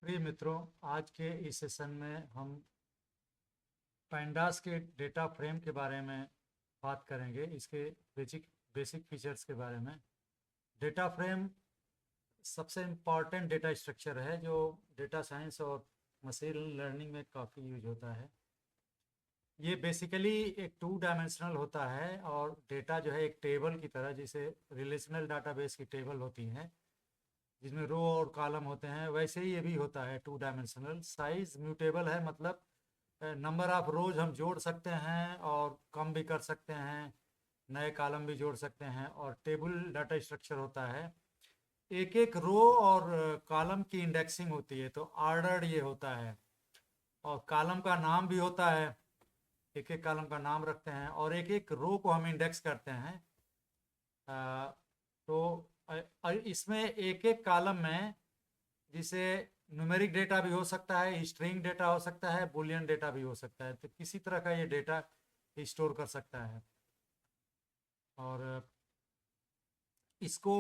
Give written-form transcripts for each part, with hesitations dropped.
प्रिय मित्रों, आज के इस सेशन में हम पैंडास के डेटा फ्रेम के बारे में बात करेंगे। इसके बेसिक फीचर्स के बारे में। डेटा फ्रेम सबसे इम्पॉर्टेंट डेटा स्ट्रक्चर है जो डेटा साइंस और मशीन लर्निंग में काफ़ी यूज होता है। ये बेसिकली एक 2 डायमेंशनल होता है और डेटा जो है एक टेबल की तरह, जिसे रिलेशनल डाटाबेस की टेबल होती है जिसमें रो और कॉलम होते हैं, वैसे ही ये भी होता है 2 डायमेंशनल। साइज म्यूटेबल है, मतलब नंबर ऑफ रोज हम जोड़ सकते हैं और कम भी कर सकते हैं, नए कॉलम भी जोड़ सकते हैं। और टेबल डाटा स्ट्रक्चर होता है, एक एक रो और कॉलम की इंडेक्सिंग होती है, तो ऑर्डर्ड ये होता है। और कॉलम का नाम भी होता है, एक एक कॉलम का नाम रखते हैं और एक एक रो को हम इंडेक्स करते हैं। तो इसमें एक एक कॉलम में, जिसे न्यूमेरिक डेटा भी हो सकता है, स्ट्रिंग डेटा हो सकता है, बुलियन डेटा भी हो सकता है, तो किसी तरह का ये डेटा स्टोर कर सकता है। और इसको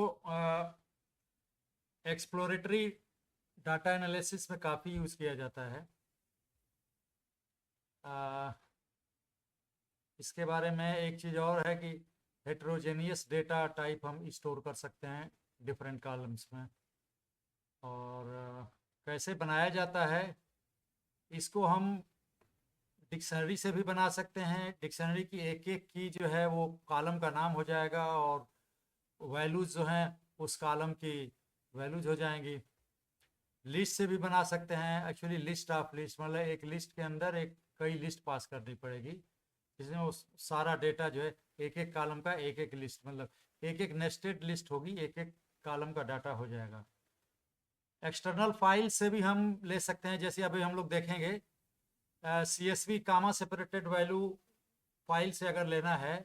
एक्सप्लोरेटरी डाटा एनालिसिस में काफ़ी यूज़ किया जाता है। इसके बारे में एक चीज़ और है कि हेट्रोजेनियस डेटा टाइप हम स्टोर कर सकते हैं डिफरेंट कॉलम्स में। और कैसे बनाया जाता है, इसको हम डिक्शनरी से भी बना सकते हैं। डिक्शनरी की एक एक की जो है वो कॉलम का नाम हो जाएगा और वैल्यूज़ जो हैं उस कॉलम की वैल्यूज हो जाएंगी। लिस्ट से भी बना सकते हैं। एक्चुअली लिस्ट ऑफ लिस्ट, मतलब एक लिस्ट के अंदर एक कई लिस्ट पास करनी पड़ेगी, जिसमें वो सारा डेटा जो है एक एक कॉलम का एक एक लिस्ट, मतलब एक एक नेस्टेड लिस्ट होगी, एक एक कॉलम का डाटा हो जाएगा। एक्सटर्नल फाइल से भी हम ले सकते हैं, जैसे अभी हम लोग देखेंगे CSV कामा सेपरेटेड वैल्यू फाइल से अगर लेना है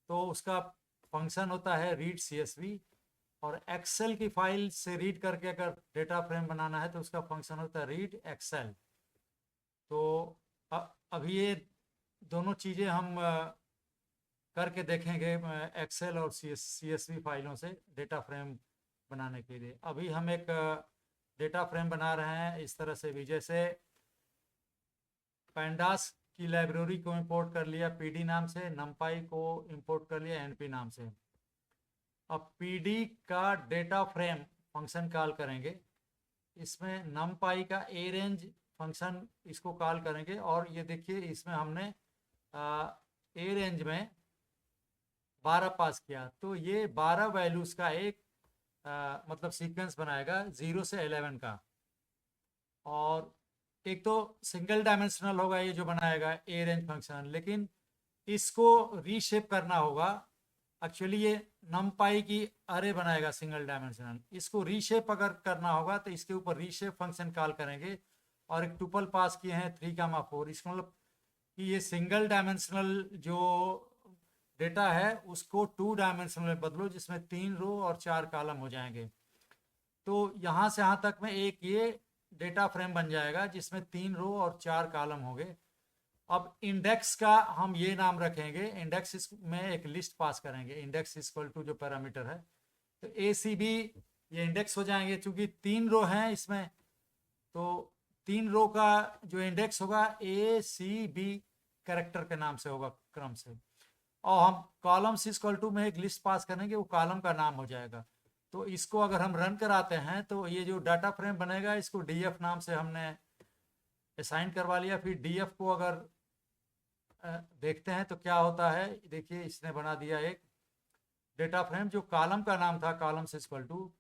तो उसका फंक्शन होता है रीड CSV। और एक्सेल की फाइल से रीड करके अगर डेटा फ्रेम बनाना है तो उसका फंक्शन होता है रीड एक्सेल। तो अभी ये दोनों चीज़ें हम करके देखेंगे एक्सेल और CSV फाइलों से डेटा फ्रेम बनाने के लिए। अभी हम एक डेटा फ्रेम बना रहे हैं इस तरह से भी, जैसे पैंडास की लाइब्रेरी को इंपोर्ट कर लिया PD नाम से, नमपाई को इंपोर्ट कर लिया NP नाम से। अब PD का डेटा फ्रेम फंक्शन कॉल करेंगे, इसमें नमपाई का ए रेंज फंक्शन इसको कॉल करेंगे। और ये देखिए, इसमें हमने ए रेंज में 12 पास किया, तो ये 12 वैल्यूज़ का एक मतलब सीक्वेंस बनाएगा 0 से 11 का। और एक तो सिंगल डायमेंशनल होगा ये जो बनाएगा ए रेंज फंक्शन, लेकिन इसको रीशेप करना होगा। एक्चुअली ये नमपाई की अरे बनाएगा सिंगल डायमेंशनल, इसको रीशेप अगर करना होगा तो इसके ऊपर रीशेप फंक्शन कॉल करेंगे। और एक टुपल पास किए हैं 3, 4, इसका मतलब कि ये सिंगल डायमेंशनल जो डेटा है उसको 2 डायमेंशनल में बदलो, जिसमें 3 रो और 4 कॉलम हो जाएंगे। तो यहाँ से यहाँ तक में एक ये डेटा फ्रेम बन जाएगा जिसमें 3 रो और 4 कॉलम होंगे। अब इंडेक्स का हम ये नाम रखेंगे, इंडेक्स में एक लिस्ट पास करेंगे, इंडेक्स इक्वल टू जो पैरामीटर है, तो ACB ये इंडेक्स हो जाएंगे। चूंकि 3 रो हैं इसमें, तो 3 रो का जो इंडेक्स होगा ACB कैरेक्टर के नाम से होगा, क्रम से। और हम कॉलम्स इक्वल टू में एक लिस्ट पास करेंगे, वो कॉलम का नाम हो जाएगा। तो इसको अगर हम रन कराते हैं तो ये जो डाटा फ्रेम बनेगा इसको DF नाम से हमने असाइन करवा लिया। फिर DF को अगर देखते हैं तो क्या होता है, देखिए इसने बना दिया एक डेटा फ्रेम जो कॉलम का नाम था कॉलम से इक्वल टू,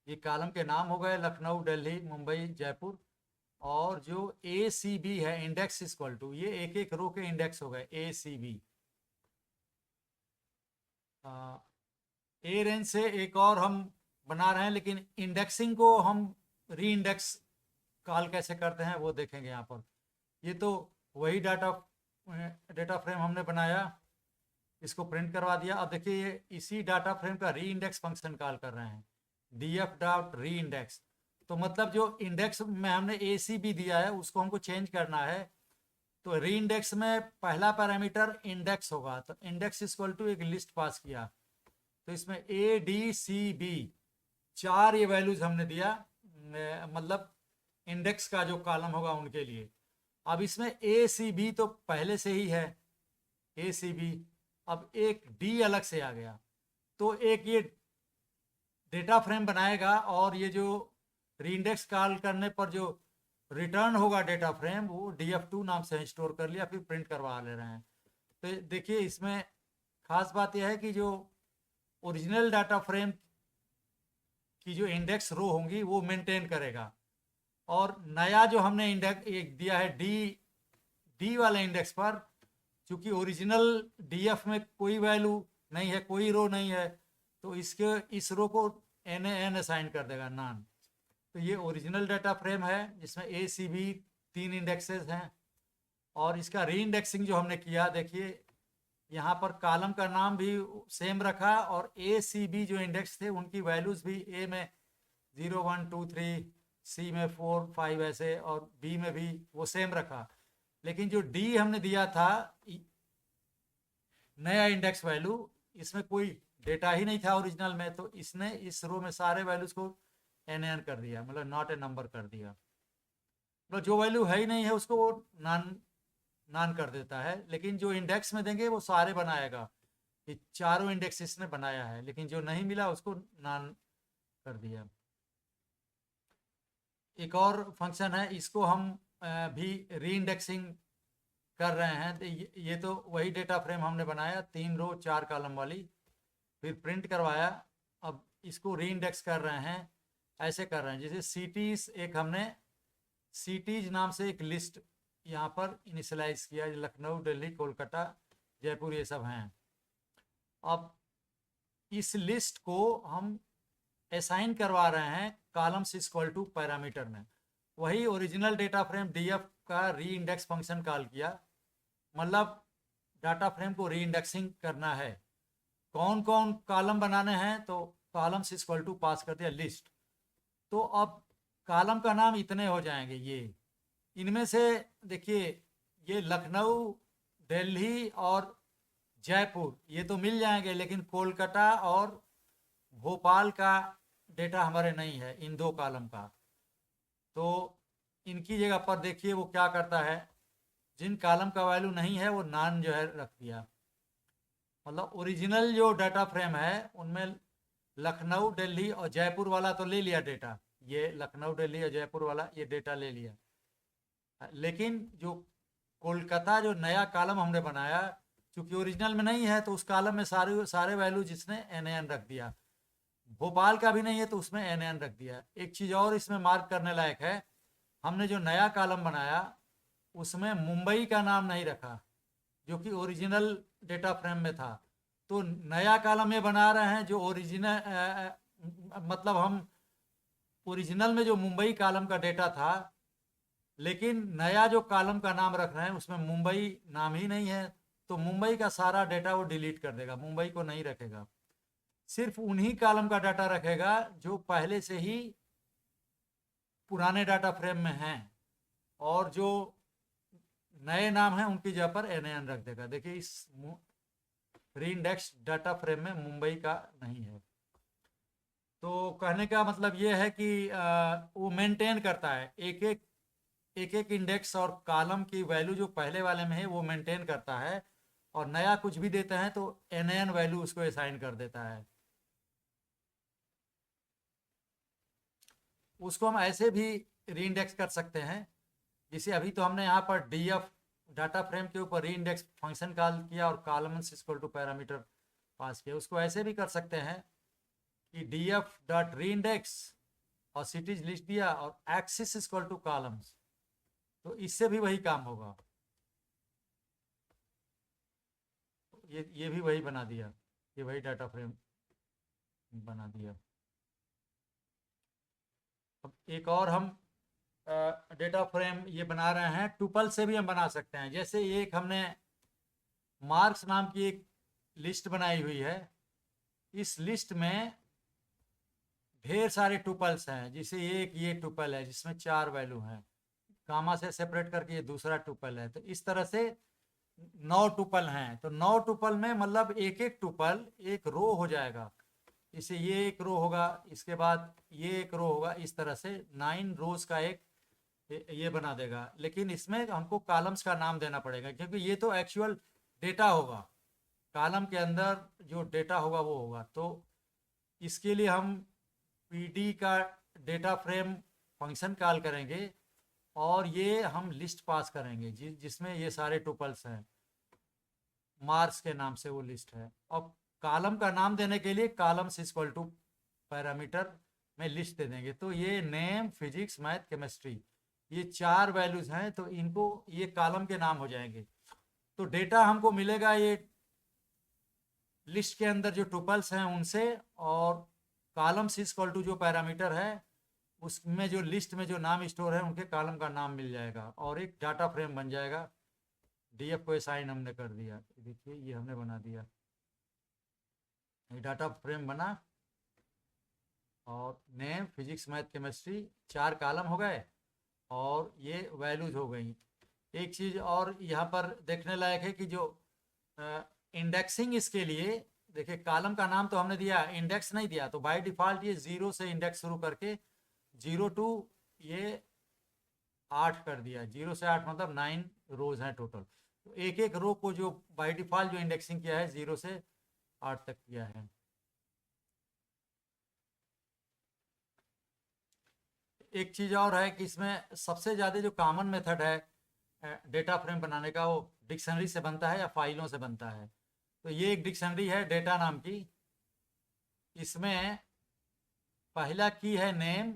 ये कॉलम के नाम हो गए लखनऊ, दिल्ली, मुंबई, जयपुर। और जो ACB है इंडेक्स इक्वल टू, ये एक एक रो के इंडेक्स हो गए ACB। ए रेंज से एक और हम बना रहे हैं, लेकिन इंडेक्सिंग को हम री इंडेक्स कॉल कैसे करते हैं वो देखेंगे यहाँ पर। ये तो वही डेटा फ्रेम हमने बनाया, इसको प्रिंट करवा दिया। अब देखिए ये इसी डाटा फ्रेम का री इंडेक्स फंक्शन कॉल कर रहे हैं, DF डॉट री इंडेक्स। तो मतलब जो इंडेक्स में हमने ACB दिया है उसको हमको चेंज करना है। तो री इंडेक्स में पहला पैरामीटर इंडेक्स होगा, तो इंडेक्स इक्वल टू एक लिस्ट पास किया, तो इसमें ADCB 4 ये वैल्यूज हमने दिया, मतलब इंडेक्स का जो कॉलम होगा उनके लिए। अब इसमें ए सी बी तो पहले से ही है, ए सी बी, अब एक डी अलग से आ गया, तो एक ये डेटा फ्रेम बनाएगा और ये जो रीइंडेक्स कॉल करने पर जो रिटर्न होगा डेटा फ्रेम वो df2 नाम से स्टोर कर लिया, फिर प्रिंट करवा ले रहे हैं। तो देखिए इसमें खास बात यह है कि जो ओरिजिनल डाटा फ्रेम की जो इंडेक्स रो होंगी वो मेंटेन करेगा, और नया जो हमने इंडेक्स एक दिया है डी वाले इंडेक्स पर, चूंकि ओरिजिनल डीएफ में कोई वैल्यू नहीं है, कोई रो नहीं है, तो इसके इस रो को एन असाइन कर देगा, नान। तो ये ओरिजिनल डाटा फ्रेम है जिसमें ए सी बी 3 इंडेक्सेस हैं, और इसका री इंडेक्सिंग जो हमने किया, देखिए यहाँ पर कॉलम का नाम भी सेम रखा, और ए सी बी जो इंडेक्स थे उनकी वैल्यूज भी ए में 0 1 2 3, सी में 4 5 ऐसे, और बी में भी वो सेम रखा। लेकिन जो डी हमने दिया था नया इंडेक्स वैल्यू, इसमें कोई डेटा ही नहीं था ओरिजिनल में, तो इसने इस रो में सारे वैल्यूज को एन कर दिया, मतलब नॉट ए नंबर कर दिया, मतलब जो वैल्यू है ही नहीं है उसको वो नान कर देता है। लेकिन जो इंडेक्स में देंगे वो सारे बनाएगा, कि चारों इंडेक्स इसने बनाया है, लेकिन जो नहीं मिला उसको नान कर दिया। एक और फंक्शन है, इसको हम भी री इंडेक्सिंग कर रहे हैं। तो ये तो वही डेटा फ्रेम हमने बनाया 3 रो 4 कॉलम वाली, फिर प्रिंट करवाया, अब इसको री इंडेक्स कर रहे हैं। ऐसे कर रहे हैं जैसे सिटीज, एक हमने सिटीज नाम से एक लिस्ट यहाँ पर इनिशलाइज किया, लखनऊ दिल्ली कोलकाता जयपुर ये सब हैं। अब इस लिस्ट को हम असाइन करवा रहे हैं कॉलम्स इक्वल टू पैरामीटर में। वही ओरिजिनल डेटा फ्रेम डीएफ का री इंडेक्स फंक्शन कॉल किया, मतलब डाटा फ्रेम को री इंडेक्सिंग करना है। कौन कौन कॉलम बनाने हैं, तो कॉलम्स इक्वल टू पास कर दिया लिस्ट। तो अब कॉलम का नाम इतने हो जाएंगे, ये इनमें से देखिए ये लखनऊ दिल्ली और जयपुर ये तो मिल जाएंगे, लेकिन कोलकाता और भोपाल का डेटा हमारे नहीं है इन 2 कॉलम का। तो इनकी जगह पर देखिए वो क्या करता है, जिन कॉलम का वैल्यू नहीं है वो नान जो है रख दिया, मतलब ओरिजिनल जो डाटा फ्रेम है उनमें लखनऊ दिल्ली और जयपुर वाला तो ले लिया डेटा, ये लखनऊ दिल्ली और जयपुर वाला ये डेटा ले लिया, लेकिन जो कोलकाता जो नया कॉलम हमने बनाया चूंकि ओरिजिनल में नहीं है तो उस कॉलम में सारे वैल्यू जिसने एन रख दिया। भोपाल का भी नहीं है तो उसमें एन रख दिया। एक चीज़ और इसमें मार्क करने लायक है, हमने जो नया कॉलम बनाया उसमें मुंबई का नाम नहीं रखा जो कि ओरिजिनल डेटा फ्रेम में था। तो नया कॉलम ये बना रहे हैं जो ओरिजिनल मतलब हम ओरिजिनल में जो मुंबई कॉलम का डेटा था, लेकिन नया जो कॉलम का नाम रख रहे हैं उसमें मुंबई नाम ही नहीं है, तो मुंबई का सारा डेटा वो डिलीट कर देगा, मुंबई को नहीं रखेगा, सिर्फ उन्हीं कॉलम का डाटा रखेगा जो पहले से ही पुराने डाटा फ्रेम में हैं, और जो नए नाम हैं उनकी जगह पर एन रख देगा। देखिए इस रीइंडेक्स डाटा फ्रेम में मुंबई का नहीं है। तो कहने का मतलब ये है कि वो मेंटेन करता है एक एक इंडेक्स और कॉलम की वैल्यू जो पहले वाले में है वो मेंटेन करता है, और नया कुछ भी देते हैं तो एन वैल्यू उसको असाइन कर देता है। उसको हम ऐसे भी रीइंडेक्स कर सकते हैं, जिसे अभी तो हमने यहाँ पर डीएफ डाटा फ्रेम के ऊपर रीइंडेक्स फंक्शन कॉल किया और columns equal to parameter pass किया। उसको ऐसे भी कर सकते हैं कि डीएफ डॉट रीइंडेक्स और सिटीज लिस्ट दिया और एक्सिस इक्वल टू कॉलम्स, तो इससे भी वही काम होगा। ये भी वही बना दिया, ये वही डाटा फ्रेम बना दिया। अब एक और हम डेटा फ्रेम ये बना रहे हैं, टुपल से भी हम बना सकते हैं। जैसे एक हमने मार्क्स नाम की एक लिस्ट बनाई हुई है, इस लिस्ट में ढेर सारे टुपल्स हैं, जिसे एक ये टुपल है जिसमें 4 वैल्यू हैं, कामा से सेपरेट करके ये दूसरा टुपल है, तो इस तरह से 9 टुपल हैं। तो 9 टुपल में मतलब एक एक टुपल एक रो हो जाएगा, इसे ये एक रो होगा, इसके बाद ये एक रो होगा, इस तरह से 9 रोज का एक ये बना देगा। लेकिन इसमें हमको कॉलम्स का नाम देना पड़ेगा, क्योंकि ये तो एक्चुअल डेटा होगा, कॉलम के अंदर जो डेटा होगा वो होगा। तो इसके लिए हम पीडी का डेटा फ्रेम फंक्शन कॉल करेंगे और ये हम लिस्ट पास करेंगे जिसमें ये सारे टुपल्स हैं, मार्क्स के नाम से वो लिस्ट है। अब कॉलम का नाम देने के लिए कॉलम्स इक्वल टू पैरामीटर में लिस्ट दे देंगे। तो ये नेम, फिजिक्स, मैथ, केमिस्ट्री, ये 4 वैल्यूज हैं, तो इनको ये कॉलम के नाम हो जाएंगे। तो डेटा हमको मिलेगा ये लिस्ट के अंदर जो टुपल्स हैं उनसे, और कॉलम्स इक्वल टू जो पैरामीटर है उसमें जो लिस्ट में जो नाम स्टोर है उनके कॉलम का नाम मिल जाएगा और एक डाटा फ्रेम बन जाएगा। डीएफ को असाइन हमने कर दिया, देखिए ये हमने बना दिया, ये डाटा फ्रेम बना और name, physics, math, chemistry 4 column हो गए और ये वैल्यूज हो गई। एक चीज़ और यहाँ पर देखने लायक है कि जो इंडेक्सिंग इसके लिए, देखिए कॉलम का नाम तो हमने दिया, इंडेक्स नहीं दिया, तो बाय डिफ़ॉल्ट ये 0 से इंडेक्स शुरू करके 0 टू ये 8 कर दिया। 0 से 8 मतलब 9 रोज हैं टोटल। तो एक एक रो को जो बाय डिफ़ॉल्ट जो इंडेक्सिंग किया है 0 से 8 तक किया है। एक चीज़ और है कि इसमें सबसे ज़्यादा जो कॉमन मेथड है डेटा फ्रेम बनाने का, वो डिक्शनरी से बनता है या फाइलों से बनता है। तो ये एक डिक्शनरी है डेटा नाम की, इसमें पहला की है नेम,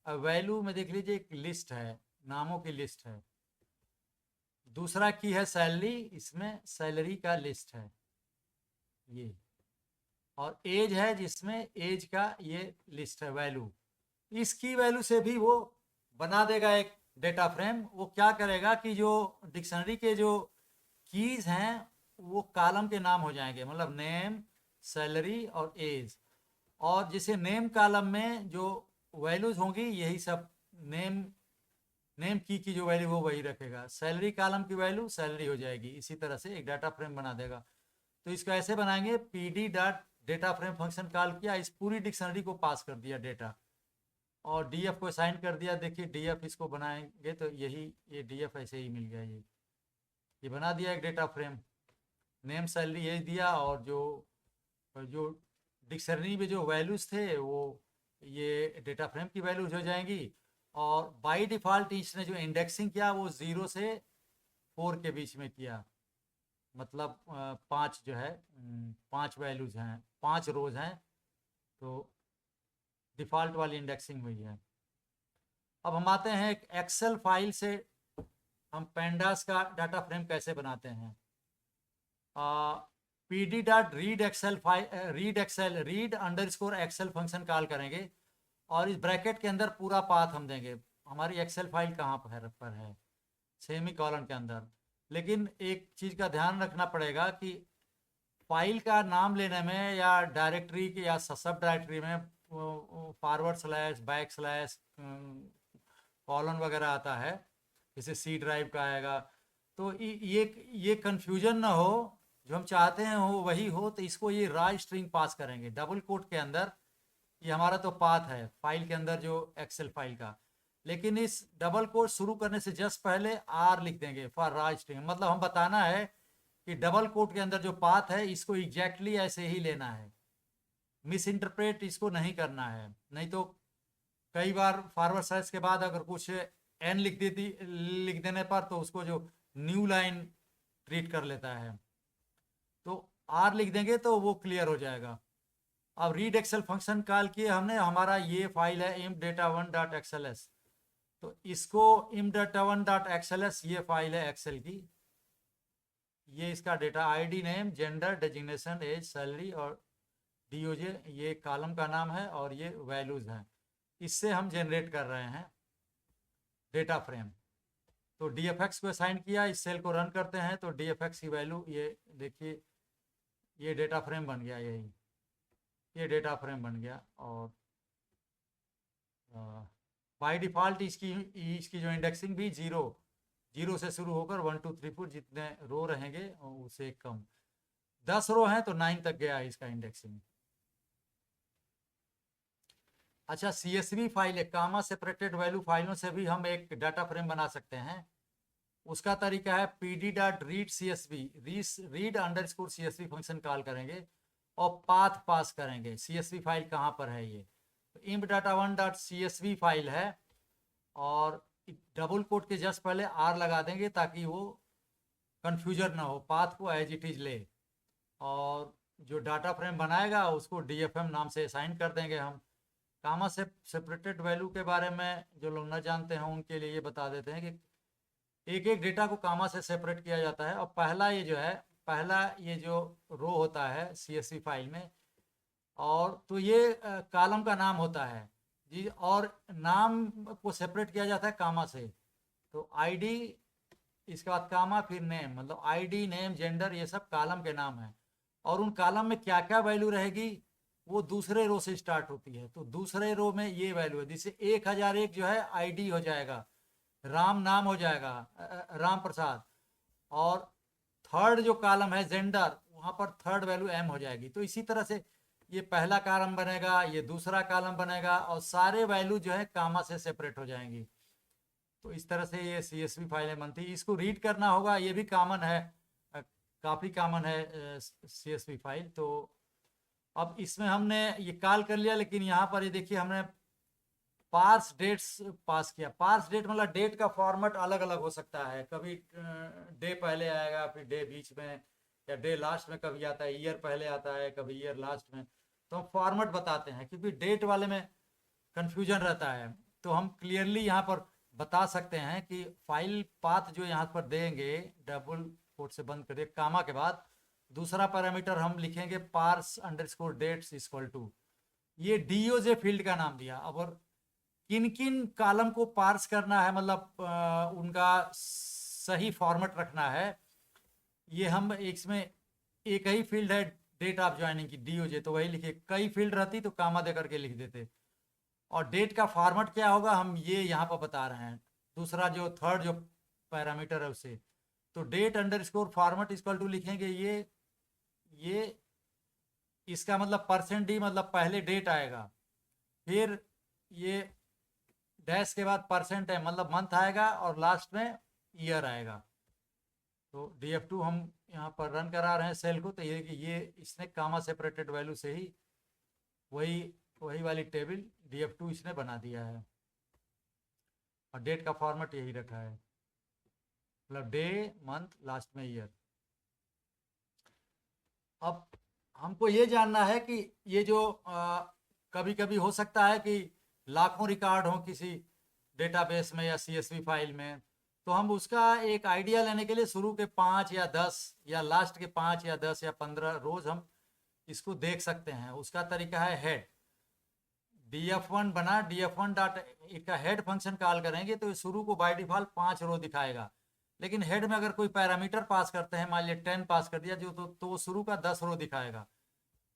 वैल्यू में देख लीजिए एक लिस्ट है, नामों की लिस्ट है। दूसरा की है सैलरी, इसमें सैलरी का लिस्ट है ये, और एज है जिसमें एज का ये लिस्ट है वैल्यू। इसकी वैल्यू से भी वो बना देगा एक डेटा फ्रेम। वो क्या करेगा कि जो डिक्शनरी के जो कीज हैं वो कॉलम के नाम हो जाएंगे, मतलब नेम, सैलरी और एज। और जैसे नेम कॉलम में जो वैल्यूज होंगी यही सब नेम की जो वैल्यू हो वही रखेगा, सैलरी कॉलम की वैल्यू सैलरी हो जाएगी। इसी तरह से एक डाटा फ्रेम बना देगा। तो इसको ऐसे बनाएंगे, PD dot data frame function call किया, इस पूरी डिक्शनरी को पास कर दिया डेटा और डीएफ को असाइन कर दिया। देखिए डीएफ इसको बनाएंगे तो यही ये डीएफ ऐसे ही मिल गया, ये बना दिया एक data frame. Name, salary, age दिया और जो डिक्शनरी में जो वैल्यूज थे वो ये डेटा फ्रेम की वैल्यूज हो जाएंगी। और बाय डिफ़ॉल्ट इसने जो इंडेक्सिंग किया वो 0 से 4 के बीच में किया, मतलब 5 जो है 5 वैल्यूज हैं, 5 रोज हैं, तो डिफ़ॉल्ट वाली इंडेक्सिंग हुई है। अब हम आते हैं एक एक्सेल फाइल से हम पेंडास का डाटा फ्रेम कैसे बनाते हैं। PD dot read Excel file, read underscore Excel function call करेंगे और इस ब्रैकेट के अंदर पूरा पाथ हम देंगे, हमारी एक्सेल फाइल कहाँ पर है, सेमी कॉलन के अंदर। लेकिन एक चीज़ का ध्यान रखना पड़ेगा कि फाइल का नाम लेने में या डायरेक्टरी के या सब डायरेक्टरी में forward slash, back slash, colon वगैरह आता है, जैसे सी ड्राइव का आएगा। तो ये कन्फ्यूजन ना हो, जो हम चाहते हैं हो वही हो। तो इसको ये रा स्ट्रिंग पास करेंगे डबल कोट के अंदर। ये हमारा तो पाथ है फाइल के अंदर जो एक्सेल फाइल का, लेकिन इस डबल कोट शुरू करने से जस्ट पहले आर लिख देंगे फॉर रा स्ट्रिंग। मतलब हम बताना है कि डबल कोट के अंदर जो पाथ है इसको एग्जैक्टली ऐसे ही लेना है, मिस इंटरप्रेट इसको नहीं करना है। नहीं तो कई बार फॉरवर्ड स्लैश के बाद अगर कुछ एन लिख देने पर तो उसको जो न्यू लाइन ट्रीट कर लेता है। तो आर लिख देंगे तो वो क्लियर हो जाएगा। अब रीड एक्सेल फंक्शन कॉल किए हमने, हमारा ये फाइल है imdata1.xls। तो इसको imdata1.xls ये फाइल है एक्सेल की, ये इसका data ID, name, gender, designation, age, salary और डीओजे ये कॉलम का नाम है और ये वैल्यूज हैं। इससे हम जनरेट कर रहे हैं डेटा फ्रेम। तो dfx को असाइन किया, इस सेल को रन करते हैं तो dfx की वैल्यू ये देखिए, ये डेटा फ्रेम बन गया, यही ये डेटा फ्रेम बन गया। और बाय डिफ़ॉल्ट इसकी जो इंडेक्सिंग भी 0 से शुरू होकर 1 2 3 4 जितने रो रहेंगे उससे कम। 10 रो हैं तो 9 तक गया है इसका इंडेक्सिंग। अच्छा, CSV फाइल है, कामा सेपरेटेड वैल्यू फाइलों से भी हम एक डाटा फ्रेम बना सकते हैं। उसका तरीका है pd.read.csv, read under score CSV function call करेंगे और पाथ पास करेंगे। CSV फाइल कहाँ पर है, ये imp data1.csv फाइल है, और डबल कोट के जस्ट पहले R लगा देंगे ताकि वो कंफ्यूजन ना हो, पाथ को एज इट इज ले, और जो डाटा फ्रेम बनाएगा उसको DFM नाम से असाइन कर देंगे हम। कामा से सेपरेटेड वैल्यू के बारे में जो लोग न जानते हैं उनके लिए ये बता देते हैं कि एक एक डेटा को कामा से सेपरेट किया जाता है, और पहला ये जो रो होता है CSV फाइल में, और तो ये कॉलम का नाम होता है जी, और नाम को सेपरेट किया जाता है कामा से। तो आईडी, इसके बाद कामा, फिर नेम, मतलब आईडी, नेम, जेंडर, ये सब कॉलम के नाम है। और उन कॉलम में क्या क्या वैल्यू रहेगी वो दूसरे रो से स्टार्ट होती है। तो दूसरे रो में ये वैल्यू है, जिससे 1001 जो है आईडी हो जाएगा, राम नाम हो जाएगा, राम प्रसाद। और थर्ड जो कॉलम है जेंडर, वहाँ पर थर्ड वैल्यू एम हो जाएगी। तो इसी तरह से ये पहला कॉलम बनेगा, ये दूसरा कॉलम बनेगा, और सारे वैल्यू जो है कामा से सेपरेट हो जाएंगी। तो इस तरह से ये CSV फाइलें बनती है। इसको रीड करना होगा, ये भी कॉमन है, काफ़ी कॉमन है CSV फाइल। तो अब इसमें हमने ये कॉल कर लिया, लेकिन यहाँ पर ये देखिए हमने पार्स डेट्स पास किया। पार्स डेट मतलब डेट का फॉर्मेट अलग अलग हो सकता है, कभी डे पहले आएगा, फिर डे बीच में, या डे लास्ट में कभी आता है, ईयर पहले आता है, कभी ईयर लास्ट में। तो हम फॉर्मेट बताते हैं, क्योंकि डेट वाले में कंफ्यूजन रहता है। तो हम क्लियरली यहाँ पर बता सकते हैं कि फाइल पाथ जो यहाँ पर देंगे, डबल कोट से बंद करिए, कामा के बाद दूसरा पैरामीटर हम लिखेंगे parse underscore dates equal to, ये DOJ फील्ड का नाम दिया। अब और किन किन कॉलम को पार्स करना है, मतलब उनका सही फॉर्मेट रखना है, ये हम इसमें एक ही फील्ड है डेट ऑफ ज्वाइनिंग की DOJ, तो वही लिखे। कई फील्ड रहती तो कामा दे करके लिख देते। और डेट का फॉर्मेट क्या होगा हम ये यहाँ पर बता रहे हैं, दूसरा जो थर्ड जो पैरामीटर है उसे। तो date underscore format equal to लिखेंगे, ये इसका मतलब %d, मतलब पहले डेट आएगा, फिर ये डैश के बाद %है, मतलब मंथ आएगा, और लास्ट में ईयर आएगा। तो DF2 हम यहाँ पर रन करा रहे हैं सेल को, तो ये इसने कामा सेपरेटेड वैल्यू से ही वही वही वाली टेबल DF2 इसने बना दिया है, और डेट का फॉर्मेट यही रखा है, मतलब डे, मंथ, लास्ट में ईयर। अब हमको ये जानना है कि ये जो कभी कभी हो सकता है कि लाखों रिकॉर्ड हो किसी डेटाबेस में या CSV फाइल में, तो हम उसका एक आइडिया लेने के लिए शुरू के 5 या 10 या लास्ट के 5 या 10 या 15 रोज हम इसको देख सकते हैं। उसका तरीका है हेड। DF1 बना, DF1 डॉट इसका हेड फंक्शन कॉल करेंगे तो शुरू को बाय डिफॉल्ट 5 रो दिखाएगा, लेकिन हेड में अगर कोई पैरामीटर पास करते हैं, मान लिया 10 पास कर दिया जो, तो वो शुरू का 10 रो दिखाएगा।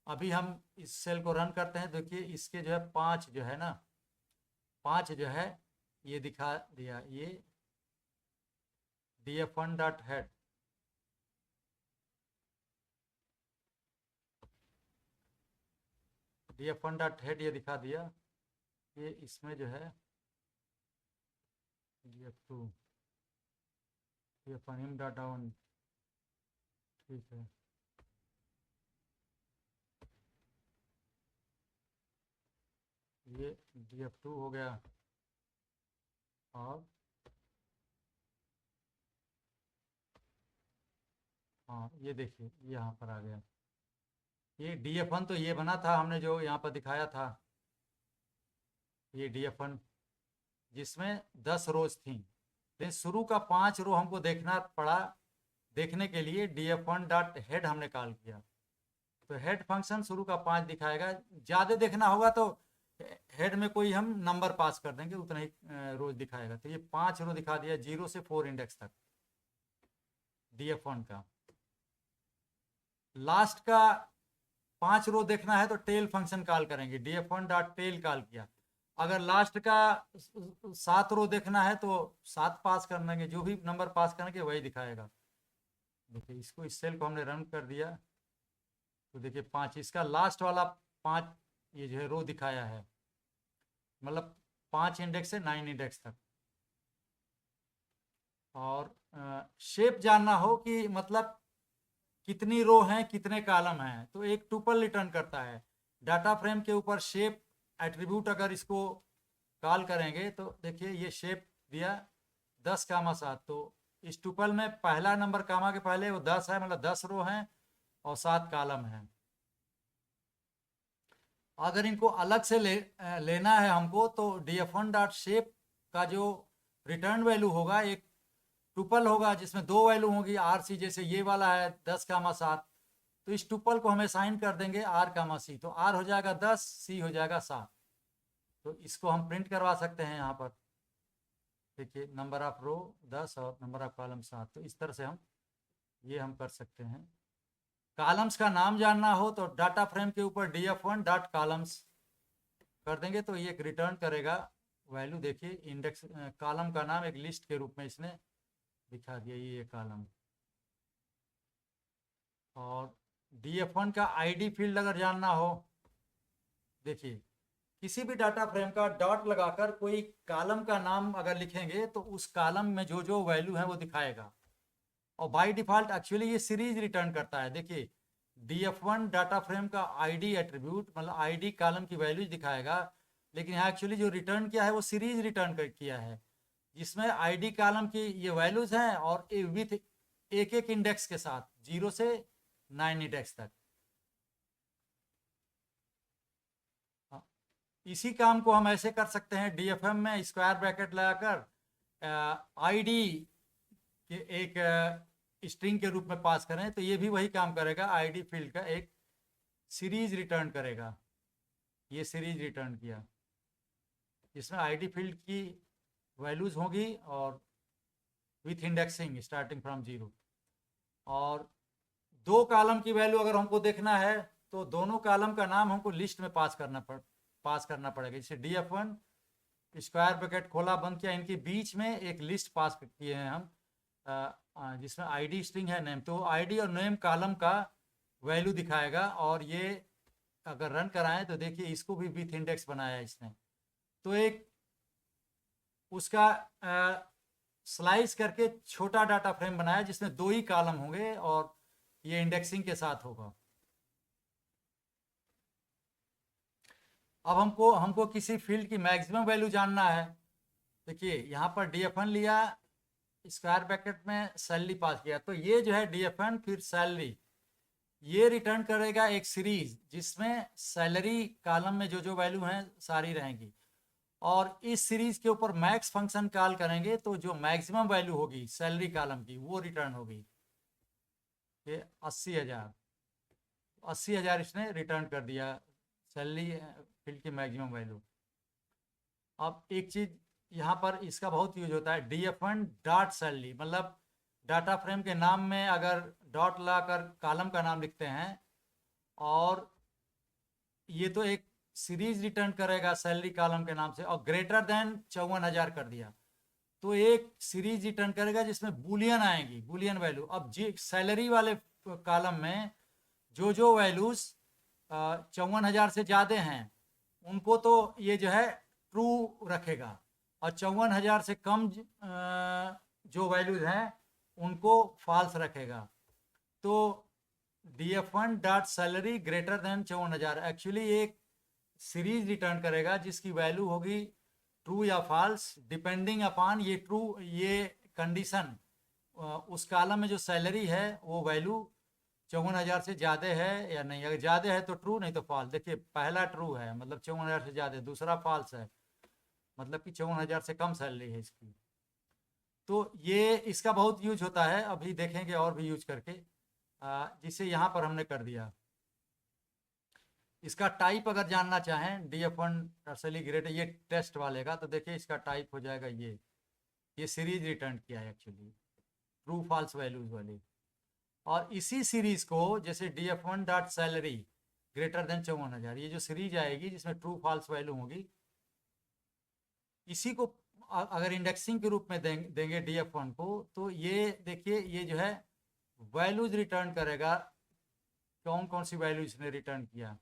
अभी हम इस सेल को रन करते हैं, देखिए इसके जो है 5 जो है ना, 5 जो है ये दिखा दिया, ये DF1 dot head, DF1 dot head ये दिखा दिया। ये इसमें जो है DF2, DF1 डॉट डाउन, ठीक है, ये DF2 हो गया। और हाँ ये देखिए यहाँ पर आ गया, ये DF1 तो ये बना था हमने जो यहाँ पर दिखाया था, ये DF1 जिसमें 10 रोज थी, लेकिन शुरू का 5 रो हमको देखना पड़ा। देखने के लिए DF1 डॉट हेड हमने कॉल किया, तो हेड फंक्शन शुरू का 5 दिखाएगा। ज़्यादा देखना होगा तो हेड में कोई हम नंबर पास कर देंगे, उतना ही रोज दिखाएगा। तो ये 5 रो दिखा दिया 0 से 4 इंडेक्स तक DF1 का। लास्ट का 5 रो देखना है तो टेल फंक्शन कॉल करेंगे, DF1 डॉट टेल कॉल किया। अगर लास्ट का 7 रो देखना है तो 7 पास कर देंगे, जो भी नंबर पास करेंगे वही दिखाएगा। देखिए इसको, इस सेल को हमने रन कर दिया, तो देखिए 5, इसका लास्ट वाला 5 ये जो है रो दिखाया है। मतलब 5 इंडेक्स से 9 इंडेक्स तक। और शेप जानना हो कि मतलब कितनी रो हैं कितने कॉलम हैं, तो एक टुपल रिटर्न करता है। डाटा फ्रेम के ऊपर शेप एट्रीब्यूट अगर इसको कॉल करेंगे तो देखिए ये शेप दिया 10,7, तो इस टुपल में पहला नंबर कामा के पहले वो 10 है, मतलब 10 रो हैं और 7 कॉलम हैं। अगर इनको अलग से लेना है हमको तो df1 डॉट शेप का जो रिटर्न वैल्यू होगा एक टुपल होगा जिसमें 2 वैल्यू होगी आर सी, जैसे ये वाला है 10,7, तो इस टुपल को हम असाइन कर देंगे आर कामा सी, तो आर हो जाएगा 10, सी हो जाएगा 7। तो इसको हम प्रिंट करवा सकते हैं यहाँ पर, देखिए नंबर ऑफ रो 10 और नंबर ऑफ कॉलम 7। तो इस तरह से हम कर सकते हैं। कॉलम्स का नाम जानना हो तो डाटा फ्रेम के ऊपर df1 डॉट कॉलम्स कर देंगे तो ये एक रिटर्न करेगा वैल्यू। देखिए इंडेक्स कॉलम का नाम एक लिस्ट के रूप में इसने दिखा दिया, ये कॉलम। और df1 का आईडी फील्ड अगर जानना हो, देखिए किसी भी डाटा फ्रेम का डॉट लगाकर कोई कॉलम का नाम अगर लिखेंगे तो उस कॉलम में जो जो वैल्यू है वो दिखाएगा। और बाय डिफॉल्ट एक्चुअली ये सीरीज रिटर्न करता है। देखिए df1 डाटा फ्रेम का आईडी एट्रीब्यूट मतलब आईडी कॉलम की वैल्यूज दिखाएगा, लेकिन यहाँ एक्चुअली जो रिटर्न किया है वो सीरीज रिटर्न किया है, जिसमें आईडी कॉलम की ये वैल्यूज हैं और विथ एक एक इंडेक्स के साथ 0 से 9 इंडेक्स तक। इसी काम को हम ऐसे कर सकते हैं डीएफएम में स्क्वायर ब्रैकेट लगाकर आईडी के एक स्ट्रिंग के रूप में पास करें तो ये भी वही काम करेगा, आईडी फील्ड का एक सीरीज रिटर्न करेगा। ये सीरीज रिटर्न किया, इसमें आईडी फील्ड की वैल्यूज होगी और विथ इंडेक्सिंग स्टार्टिंग फ्रॉम 0। और 2 कॉलम की वैल्यू अगर हमको देखना है तो दोनों कॉलम का नाम हमको लिस्ट में पास करना पड़ेगा। जैसे df1 स्क्वायर ब्रैकेट खोला बंद किया, इनके बीच में एक लिस्ट पास किए हैं हम जिसमें आईडी स्ट्रिंग है नेम, तो आईडी और नेम कॉलम का वैल्यू दिखाएगा। और ये अगर रन कराएं तो देखिए इसको भी विथ इंडेक्स बनाया इसने, तो एक उसका स्लाइस करके छोटा डाटा फ्रेम बनाया जिसमें 2 ही कॉलम होंगे और ये इंडेक्सिंग के साथ होगा। अब हमको किसी फील्ड की मैक्सिमम वैल्यू जानना है। देखिए यहाँ पर df1 लिया, स्क्वायर ब्रैकेट में सैलरी पास किया, तो ये जो है df1 फिर सैलरी ये रिटर्न करेगा एक सीरीज जिसमें सैलरी कॉलम में जो जो वैल्यू हैं सारी रहेंगी। और इस सीरीज के ऊपर मैक्स फंक्शन कॉल करेंगे तो जो मैक्सिमम वैल्यू होगी सैलरी कॉलम की वो रिटर्न होगी। ये 80,000 इसने रिटर्न कर दिया सैलरी फील्ड की मैक्सिमम वैल्यू। अब एक चीज़ यहाँ पर इसका बहुत यूज होता है, df1 डॉट सैलरी, मतलब डाटा फ्रेम के नाम में अगर डॉट लाकर कॉलम का नाम लिखते हैं और ये तो एक सीरीज रिटर्न करेगा सैलरी कॉलम के नाम से, और ग्रेटर देन 54,000 कर दिया तो एक सीरीज रिटर्न करेगा जिसमें बुलियन आएगी, बुलियन वैल्यू। अब जी सैलरी वाले कॉलम में जो जो वैल्यूज 54,000 से ज़्यादा हैं उनको तो ये जो है ट्रू रखेगा, और 54,000 से कम जो वैल्यूज हैं उनको फॉल्स रखेगा। तो df1 dot salary greater than 54,000 actually एक सीरीज रिटर्न करेगा जिसकी वैल्यू होगी ट्रू या फॉल्स डिपेंडिंग अपॉन ये ट्रू ये कंडीशन उस कॉलम में जो सैलरी है वो वैल्यू 54,000 से ज़्यादा है या नहीं। अगर ज़्यादा है तो ट्रू, नहीं तो फॉल्स। देखिए पहला ट्रू है मतलब 54,000 से ज़्यादा, दूसरा फॉल्स है मतलब कि 54,000 से कम सैलरी है इसकी। तो ये इसका बहुत यूज होता है, अभी देखेंगे और भी यूज करके, जिसे यहाँ पर हमने कर दिया। इसका टाइप अगर जानना चाहें df1 टर्सली ग्रेड ये टेस्ट वाले का, तो देखिए इसका टाइप हो जाएगा ये सीरीज रिटर्न किया है एक्चुअली ट्रू फॉल्स वैल्यूज वाली। और इसी सीरीज को जैसे df1 dot salary greater than 54,000 ये जो सीरीज आएगी जिसमें ट्रू फॉल्स वैल्यू होगी, इसी को अगर इंडेक्सिंग के रूप में देंगे df1 को, तो ये देखिए ये जो है वैल्यूज रिटर्न करेगा। कौन कौन सी वैल्यू इसने रिटर्न किया,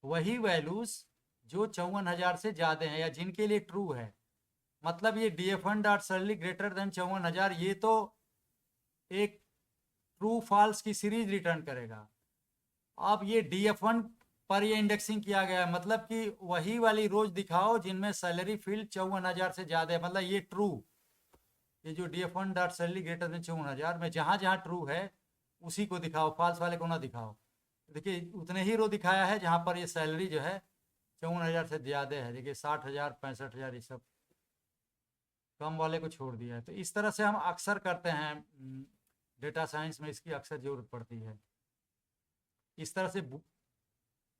वही वैल्यूज जो 54,000 से ज़्यादा हैं या जिनके लिए ट्रू है। मतलब ये DF1 dot salary greater than 54,000, ये तो एक ट्रू फॉल्स की सीरीज रिटर्न करेगा। अब ये DF1 पर ये इंडेक्सिंग किया गया है, मतलब कि वही वाली रोज दिखाओ जिनमें सैलरी फील्ड 54,000 से ज़्यादा है, मतलब ये ट्रू। ये जो DF1 dot salary greater than 54,000 में जहाँ जहाँ ट्रू है उसी को दिखाओ, फॉल्स वाले को ना दिखाओ। देखिए उतने ही रो दिखाया है जहाँ पर ये सैलरी जो है 54,000 से ज़्यादा है। देखिए 60,000, 65,000 ये सब कम वाले को छोड़ दिया है। तो इस तरह से हम अक्सर करते हैं, डेटा साइंस में इसकी अक्सर ज़रूरत पड़ती है। इस तरह से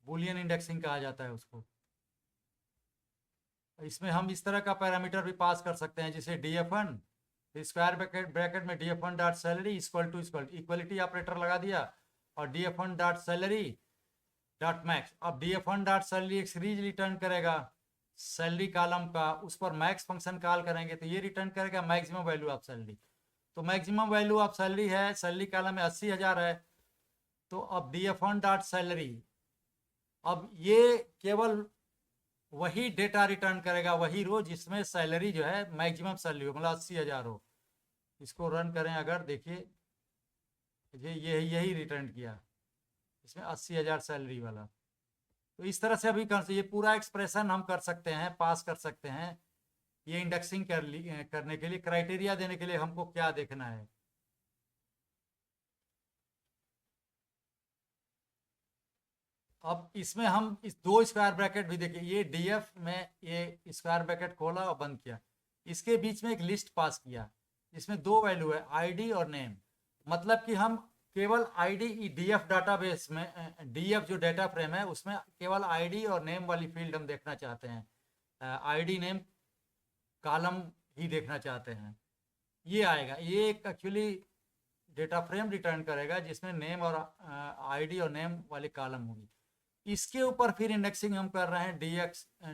बुलियन इंडेक्सिंग कहा जाता है उसको। इसमें हम इस तरह का पैरामीटर भी पास कर सकते हैं, जैसे DF1 स्क्वायर ब्रैकेट में DF1 dot salary equal to equality operator लगा दिया, और DF1 dot salary dot max. अब DF1 डॉट सैलरी एक सीरीज रिटर्न करेगा सैलरी कॉलम का, उस पर मैक्स फंक्शन कॉल करेंगे तो ये रिटर्न करेगा मैक्सिमम वैल्यू ऑफ सैलरी। तो मैक्सिमम वैल्यू ऑफ सैलरी है, सैलरी कॉलम में 80,000 है। तो अब DF1 डॉट सैलरी, अब ये केवल वही डेटा रिटर्न करेगा, वही रो जिसमें सैलरी जो है मैक्सिमम सैलरी हो, मतलब 80,000 हो। इसको रन करें अगर, देखिए ये यही रिटर्न किया, इसमें 80,000 सैलरी वाला। तो इस तरह से अभी ये पूरा एक्सप्रेशन हम कर सकते हैं, पास कर सकते हैं। ये इंडेक्सिंग करने के लिए क्राइटेरिया देने के लिए हमको क्या देखना है। अब इसमें हम इस दो स्क्वायर ब्रैकेट भी देखिए, ये DF में ये स्क्वायर ब्रैकेट खोला और बंद किया, इसके बीच में एक लिस्ट पास किया, इसमें दो वैल्यू है ID और नेम। मतलब कि हम केवल ID DF डाटाबेस में, DF जो डेटा फ्रेम है उसमें केवल ID और नेम वाली फील्ड हम देखना चाहते हैं, ID नेम कॉलम ही देखना चाहते हैं। ये आएगा, ये एक एक्चुअली डेटा फ्रेम रिटर्न करेगा जिसमें नेम और ID और नेम वाली कॉलम होगी। इसके ऊपर फिर इंडेक्सिंग हम कर रहे हैं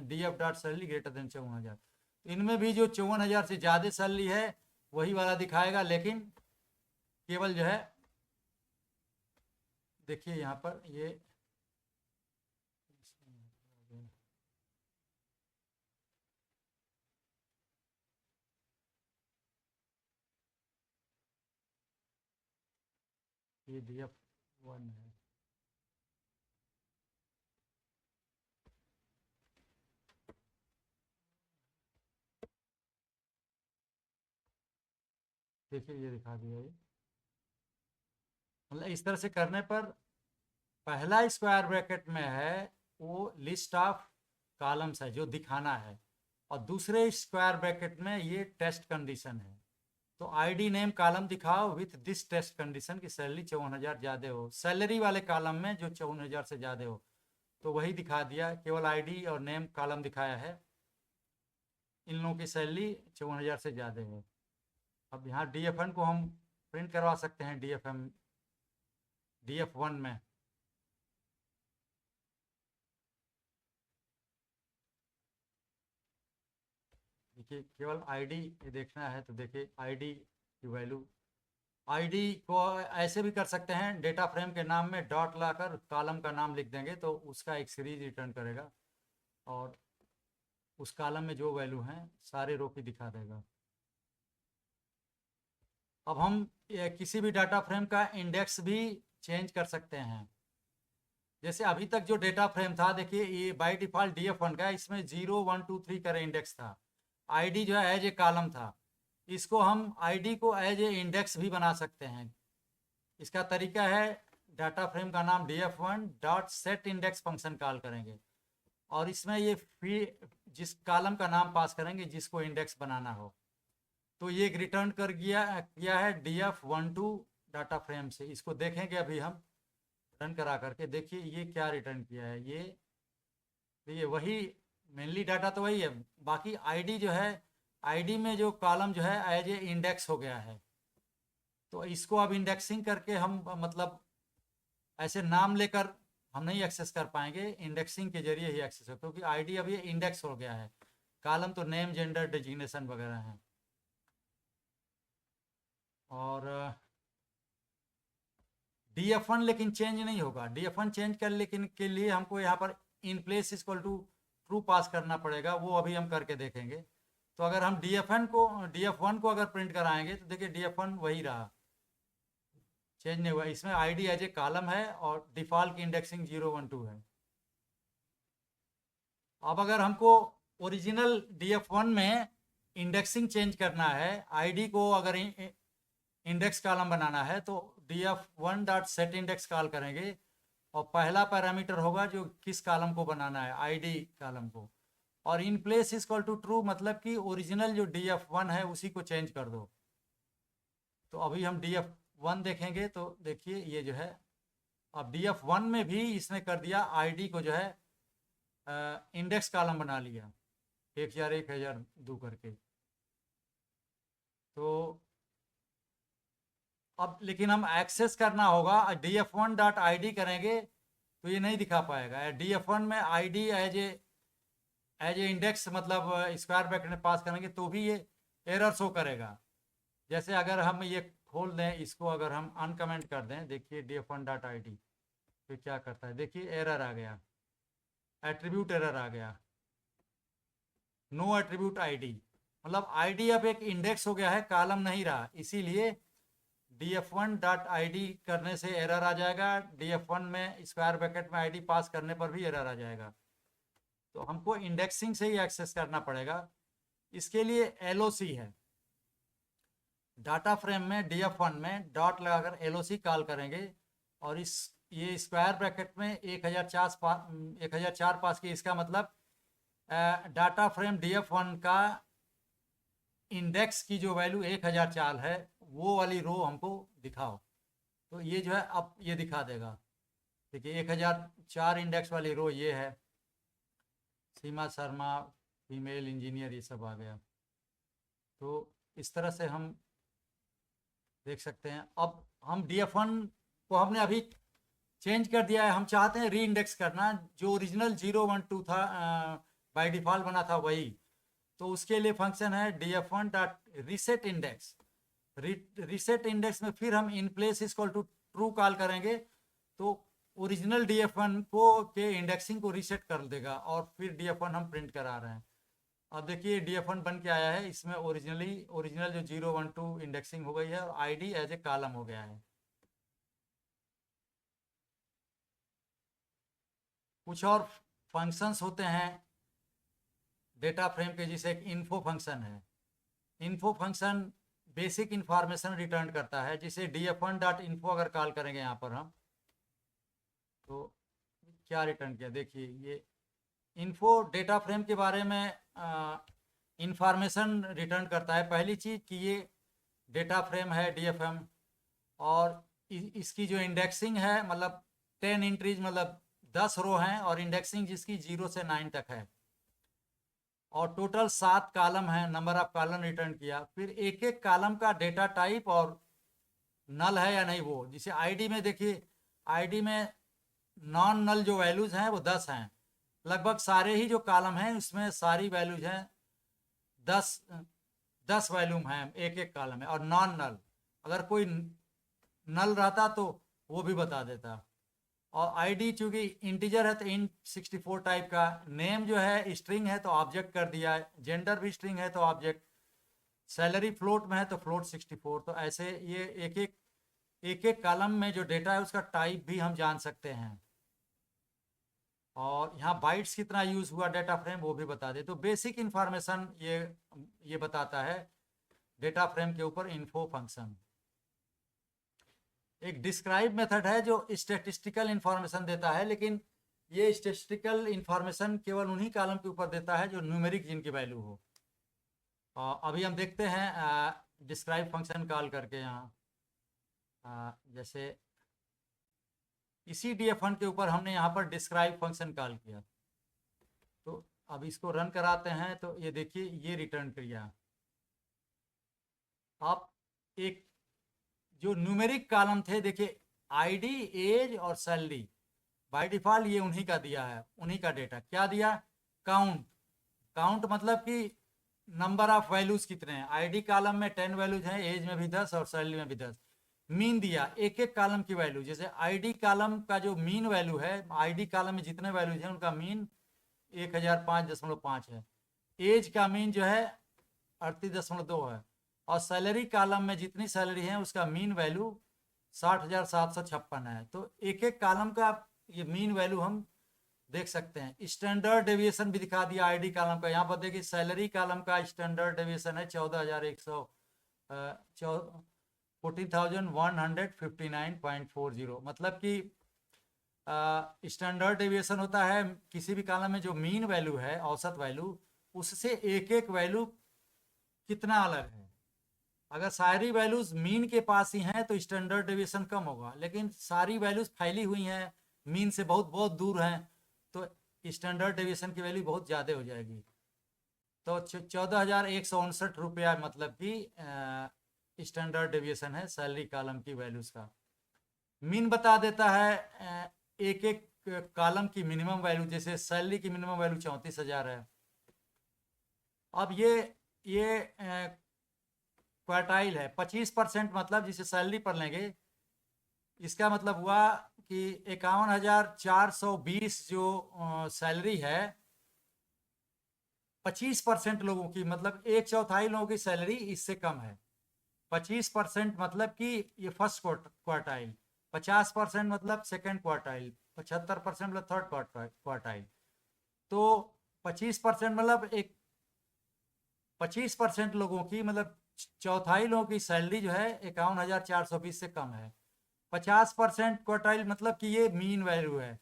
DF dot salary greater than 54,000। इनमें भी जो 54,000 से ज़्यादा सैलरी है वही वाला दिखाएगा, लेकिन केवल जो है देखिए यहाँ पर ये DF1 है। देखिए ये दिखा दिया, ये मतलब इस तरह से करने पर पहला स्क्वायर ब्रैकेट में है वो लिस्ट ऑफ कॉलम्स है जो दिखाना है, और दूसरे स्क्वायर ब्रैकेट में ये टेस्ट कंडीशन है। तो ID नेम कॉलम दिखाओ विथ दिस टेस्ट कंडीशन की सैलरी 54,000 ज़्यादा हो, सैलरी वाले कॉलम में जो 54,000 से ज़्यादा हो। तो वही दिखा दिया, केवल ID और नेम कॉलम दिखाया है, इन लोगों की सैलरी 54,000 से ज़्यादा है। अब यहाँ DF1 को हम प्रिंट करवा सकते हैं, DF1 में देखिए केवल ID देखना है, तो देखिए ID की वैल्यू, ID को ऐसे भी कर सकते हैं, डेटा फ्रेम के नाम में डॉट लाकर कॉलम का नाम लिख देंगे तो उसका एक सीरीज रिटर्न करेगा, और उस कॉलम में जो वैल्यू हैं सारे रो की दिखा देगा। अब हम किसी भी डाटा फ्रेम का इंडेक्स भी चेंज कर सकते हैं। जैसे अभी तक जो डेटा फ्रेम था, देखिए ये बाय डिफ़ॉल्ट DF1 का, इसमें 0 1 2 3 का इंडेक्स था। ID जो है एज ए कॉलम था, इसको हम ID को एज ए इंडेक्स भी बना सकते हैं। इसका तरीका है, डाटा फ्रेम का नाम DF1 dot set index function call करेंगे, और इसमें ये जिस कॉलम का नाम पास करेंगे जिसको इंडेक्स बनाना हो। तो ये एक रिटर्न कर किया है DF12 डाटा फ्रेम से। इसको देखेंगे अभी हम रन करा करके, देखिए ये क्या रिटर्न किया है। ये वही मेनली डाटा तो वही है, बाकी ID जो है, ID में जो कॉलम जो है एज ए इंडेक्स हो गया है। तो इसको अब इंडेक्सिंग करके हम मतलब ऐसे नाम लेकर हम नहीं एक्सेस कर पाएंगे, इंडेक्सिंग के जरिए ही एक्सेस हो, क्योंकि ID अब ये इंडेक्स हो गया है, कॉलम तो नेम जेंडर डेजिग्नेशन वगैरह हैं। और DF1 लेकिन चेंज नहीं होगा, DF1 चेंज कर लेकिन के लिए हमको यहाँ पर in place equal to true pass करना पड़ेगा, वो अभी हम करके देखेंगे। तो अगर हम DF1 को अगर प्रिंट कराएंगे तो देखिए DF1 वही रहा, चेंज नहीं हुआ। इसमें आईडी एज ए कॉलम है और डिफॉल्ट की इंडेक्सिंग 012 है। अब अगर हमको ओरिजिनल DF1 में इंडेक्सिंग चेंज करना है, आईडी को अगर इंडेक्स कॉलम बनाना है तो DF1 dot set index call करेंगे और पहला पैरामीटर होगा जो किस कॉलम को बनाना है, आईडी कॉलम को, और in place is equal to true, मतलब कि ओरिजिनल जो DF1 है उसी को चेंज कर दो। तो अभी हम DF1 देखेंगे तो देखिए ये जो है, अब DF1 में भी इसने कर दिया, आईडी को जो है इंडेक्स कॉलम बना लिया 1001 1002 करके। तो अब लेकिन हम एक्सेस करना होगा, DF1 डॉट ID करेंगे तो ये नहीं दिखा पाएगा। DF1 में ID एज ए इंडेक्स मतलब स्क्वायर ब्रैकेट में पास करेंगे तो भी ये एरर शो करेगा। जैसे अगर हम ये खोल दें, इसको अगर हम अनकमेंट कर दें, देखिए DF1 डॉट ID फिर क्या करता है, देखिए एरर आ गया, एट्रीब्यूट एरर आ गया, नो एट्रीब्यूट ID, मतलब ID अब एक इंडेक्स हो गया है, कॉलम नहीं रहा। इसीलिए DF1 डॉट ID करने से एरर आ जाएगा, DF1 में स्क्वायर ब्रैकेट में ID पास करने पर भी एरर आ जाएगा। तो हमको इंडेक्सिंग से ही एक्सेस करना पड़ेगा। इसके लिए LOC है, डाटा फ्रेम में DF1 में डॉट लगाकर LOC कॉल करेंगे और ये स्क्वायर ब्रैकेट में 1004 पास की, इसका मतलब डाटा फ्रेम DF1 का इंडेक्स की जो वैल्यू 1004 है वो वाली रो हमको दिखाओ। तो ये जो है अब ये दिखा देगा। देखिए 1004 इंडेक्स वाली रो ये है, सीमा शर्मा फीमेल इंजीनियर, ये सब आ गया। तो इस तरह से हम देख सकते हैं। अब हम DF1 को हमने अभी चेंज कर दिया है, हम चाहते हैं री इंडेक्स करना, जो ओरिजिनल 012 था बाय डिफ़ॉल्ट बना था वही। तो उसके लिए फंक्शन है DF1 dot reset index. Reset index में फिर हम in place equal to true call करेंगे तो ओरिजिनल DF1 को के इंडेक्सिंग को रीसेट कर देगा और फिर DF1 हम प्रिंट करा रहे हैं। अब देखिए DF1 बन के आया है, इसमें ओरिजिनल जो 012 इंडेक्सिंग हो गई है और आईडी एज ए कॉलम हो गया है। कुछ और फंक्शंस होते हैं डेटा फ्रेम के, जिसे एक इन्फो फंक्शन है। Info function basic information return करता है, जिसे DF1 डॉट इन्फो अगर कॉल करेंगे यहाँ पर हम तो क्या रिटर्न किया, देखिए ये इन्फो डेटा फ्रेम के बारे में इंफॉर्मेशन रिटर्न करता है। पहली चीज़ कि ये डेटा फ्रेम है DFM और इसकी जो इंडेक्सिंग है मतलब 10 एंट्रीज मतलब 10 रो हैं और इंडेक्सिंग जिसकी 0 से 9 तक है और टोटल 7 कॉलम है, नंबर ऑफ कॉलम रिटर्न किया। फिर एक एक कॉलम का डेटा टाइप और नल है या नहीं वो, जिसे आईडी में देखिए, आईडी में नॉन नल जो वैल्यूज हैं वो 10 हैं, लगभग सारे ही जो कॉलम हैं उसमें सारी वैल्यूज हैं 10 वैल्यूम हैं एक एक कॉलम में, और नॉन नल अगर कोई नल रहता तो वो भी बता देता। और आईडी चूंकि इंटीजर है तो int 64 टाइप का, नेम जो है स्ट्रिंग है तो ऑब्जेक्ट कर दिया है, जेंडर भी स्ट्रिंग है तो ऑब्जेक्ट, सैलरी फ्लोट में है तो फ्लोट 64। तो ऐसे ये एक एक कॉलम में जो डेटा है उसका टाइप भी हम जान सकते हैं। और यहाँ बाइट्स कितना यूज हुआ डेटा फ्रेम वो भी बता दे। तो बेसिक इंफॉर्मेशन ये बताता है डेटा फ्रेम के ऊपर इन्फो फंक्शन। एक डिस्क्राइब मेथड है जो स्टैटिस्टिकल इंफॉर्मेशन देता है, लेकिन ये स्टैटिस्टिकल इंफॉर्मेशन केवल उन्हीं कॉलम के ऊपर देता है जो न्यूमेरिक जिनकी वैल्यू हो। अभी हम देखते हैं डिस्क्राइब फंक्शन कॉल करके यहाँ, जैसे इसी DF1 के ऊपर हमने यहाँ पर डिस्क्राइब फंक्शन कॉल किया। तो अब इसको रन कराते हैं तो ये देखिए ये रिटर्न किया। आप एक जो न्यूमेरिक कॉलम थे देखिए, आईडी, एज और सैलरी बाय डिफॉल्ट ये उन्हीं का दिया है, उन्हीं का डेटा। क्या दिया, काउंट मतलब कि नंबर ऑफ वैल्यूज कितने हैं। आईडी कॉलम में 10 वैल्यूज हैं, एज में भी 10 और सैलरी में भी 10। मीन दिया एक एक कॉलम की वैल्यू, जैसे आईडी कॉलम का जो मीन वैल्यू है, आईडी कॉलम में जितने वैल्यूज हैं उनका मीन 1005.5 है। एज का मीन जो है 38.2 है। और सैलरी कॉलम में जितनी सैलरी है उसका मीन वैल्यू 60,756 है। तो एक एक कॉलम का ये मीन वैल्यू हम देख सकते हैं। स्टैंडर्ड डेविएशन भी दिखा दिया आईडी कॉलम का। यहाँ पर देखिए सैलरी कॉलम का स्टैंडर्ड डेविएशन है 14,159.40, मतलब कि स्टैंडर्ड डेविएशन होता है किसी भी कॉलम में जो मीन वैल्यू है, औसत वैल्यू, उससे एक एक वैल्यू कितना अलग है। अगर सारी वैल्यूज मीन के पास ही हैं तो स्टैंडर्ड डेविएशन कम होगा, लेकिन सारी वैल्यूज फैली हुई हैं, मीन से बहुत बहुत दूर हैं, तो स्टैंडर्ड डेविएशन की वैल्यू बहुत ज़्यादा हो जाएगी। तो 14,159 रुपया मतलब कि स्टैंडर्ड डेविएशन है सैलरी कॉलम की वैल्यूज का। मीन बता देता है एक एक कॉलम की मिनिमम वैल्यू, जैसे सैलरी की मिनिमम वैल्यू 34,000 है। अब ये क्वार्टाइल है। 25% मतलब जिसे सैलरी पर लेंगे, इसका मतलब हुआ कि 51,420 जो सैलरी है, 25% लोगों की, मतलब 1/4 लोगों की सैलरी इससे कम है। 25% मतलब कि ये फर्स्ट क्वार्टाइल, 50% मतलब सेकेंड क्वार्टाइल, 75% मतलब थर्ड क्वार्टाइल। तो 25% मतलब 25% लोगों की, मतलब चौथाई लोगों की सैलरी जो है 51,420 से कम है। 50% क्वार्टाइल मतलब कि ये मीन वैल्यू है,